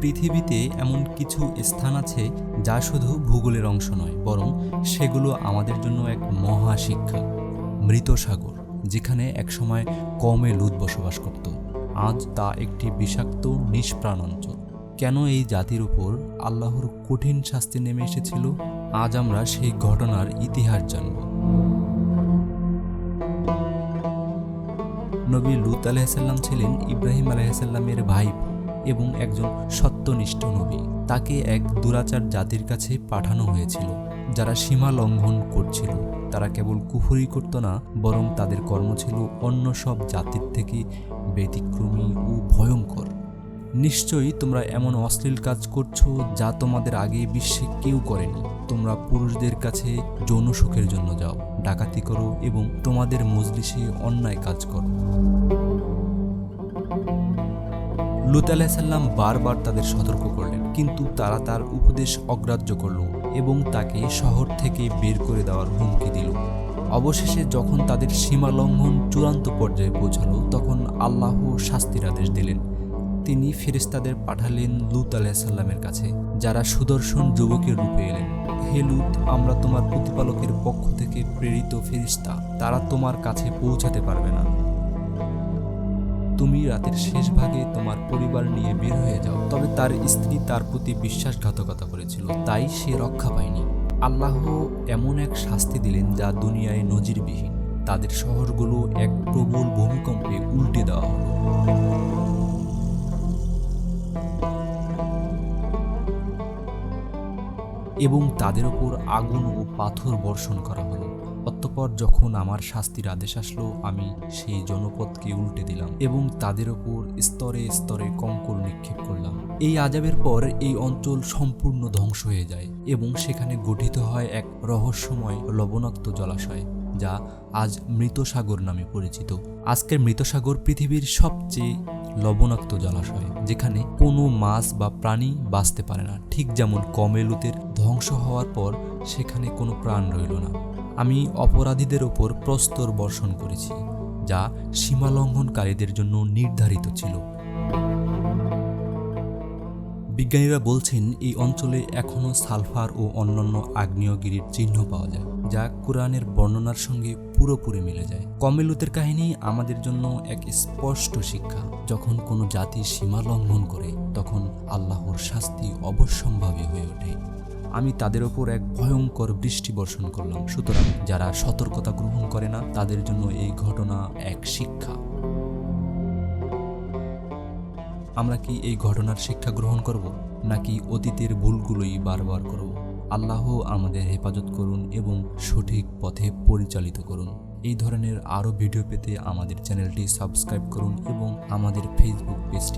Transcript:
পৃথিবীতে এমন কিছু স্থান আছে যা শুধু ভূগোলের অংশ নয়, বরং সেগুলো আমাদের জন্য এক মহা শিক্ষা। মৃত সাগর, যেখানে একসময় কমে লুত বসবাস করত, আজ তা একটি বিষাক্ত নিষ্প্রাণ অঞ্চল। কেন এই জাতির উপর আল্লাহর কঠিন শাস্তি নেমে এসেছিল, আজ আমরা সেই ঘটনার ইতিহাস জানব। নবী লূত আলাইহিসসালাম ছিলেন ইব্রাহিম আলাইহিসসালামের ভাই এবং একজন সত্যনিষ্ঠ নবী। তাকে এক দুরাচার জাতির কাছে পাঠানো হয়েছিল, যারা সীমা লঙ্ঘন করছিল। তারা কেবল কুফরি করত না, বরং তাদের কর্ম ছিল অন্য সব জাতির থেকে ব্যতিক্রমী ও ভয়ঙ্কর। নিশ্চয়ই তোমরা এমন অশ্লীল কাজ করছো যা তোমাদের আগে বিশ্বে কেউ করেনি। তোমরা পুরুষদের কাছে যৌন সুখের জন্য যাও, ডাকাতি করো এবং তোমাদের মজলিসে অন্যায় কাজ করো। লূত আলাইহিসসালাম বারবার তাদের সতর্ক করলেন, কিন্তু তারা তার উপদেশ অগ্রাহ্য করল এবং তাকে শহর থেকে বের করে দেওয়ার হুমকি দিল। অবশেষে যখন তাদের সীমা লঙ্ঘন চূড়ান্ত পর্যায়ে পৌঁছালো, তখন আল্লাহ শাস্তির আদেশ দিলেন। তিনি ফেরেশতাদের পাঠালেন লূত আলাইহিসসালামের কাছে, যারা সুদর্শন যুবকের রূপে এলেন। হে লূত, আমরা তোমার প্রতিপালকের পক্ষ থেকে প্রেরিত ফেরেশতা, তারা তোমার কাছে পৌঁছাতে পারবে না। তুমি রাতের শেষ ভাগে তোমার পরিবার নিয়ে বের হয়ে যাও। তবে তার স্ত্রী তার প্রতি বিশ্বাসঘাতকতা করেছিল, তাই সে রক্ষা পায়নি। আল্লাহ এমন এক শাস্তি দিলেন যা দুনিয়ায় নজিরবিহীন। তাদের শহরগুলো এক প্রবল ভূমিকম্পে উল্টে দেওয়া হলো। এবং তাদের ওপর আগুন ও পাথর বর্ষণ করা হলো। অতঃপর যখন আমার শাস্তির আদেশ আসলো, আমি সেই জনপদকে উল্টে দিলাম এবং তাদের ওপর স্তরে স্তরে কঙ্কর নিক্ষেপ করলাম। এই আযাবের পর এই অঞ্চল সম্পূর্ণ ধ্বংস হয়ে যায় এবং সেখানে গঠিত হয় এক রহস্যময় লবণাক্ত জলাশয়, যা আজ মৃত সাগর নামে পরিচিত। আজকের মৃত সাগর পৃথিবীর সবচেয়ে লবণাক্ত জলাশয়, যেখানে কোনো মাছ বা প্রাণী বাঁচতে পারে না। ঠিক যেমন কমে লূতের ধ্বংস হওয়ার পর সেখানে কোনো প্রাণ রইল না। আমি অপরাধীদের ওপর প্রস্তর বর্ষণ করেছি, যা সীমালঙ্ঘনকারীদের জন্য নির্ধারিত ছিল। বিজ্ঞানীরা বলছেন এই অঞ্চলে এখনও সালফার ও অন্যান্য আগ্নেয়গিরির চিহ্ন পাওয়া যায়, যা কুরআনের বর্ণনার সঙ্গে পুরোপুরি মিলে যায়। কমে লূতের কাহিনী আমাদের জন্য এক স্পষ্ট শিক্ষা। যখন কোনো জাতি সীমা লঙ্ঘন করে, তখন আল্লাহর শাস্তি অবশ্যম্ভাবী হয়ে ওঠে। আমি তাদের ওপর এক ভয়ঙ্কর বৃষ্টি বর্ষণ করলাম। সুতরাং যারা সতর্কতা গ্রহণ করে না, তাদের জন্য এই ঘটনা এক শিক্ষা। আমরা কি এই ঘটনার শিক্ষা গ্রহণ করব, নাকি অতীতের ভুলগুলোই বারবার করব? আল্লাহ আমাদের হেফাজত করুন এবং সঠিক পথে পরিচালিত করুন। এই ধরনের আরও ভিডিও পেতে আমাদের চ্যানেলটি সাবস্ক্রাইব করুন এবং আমাদের ফেসবুক পেজটি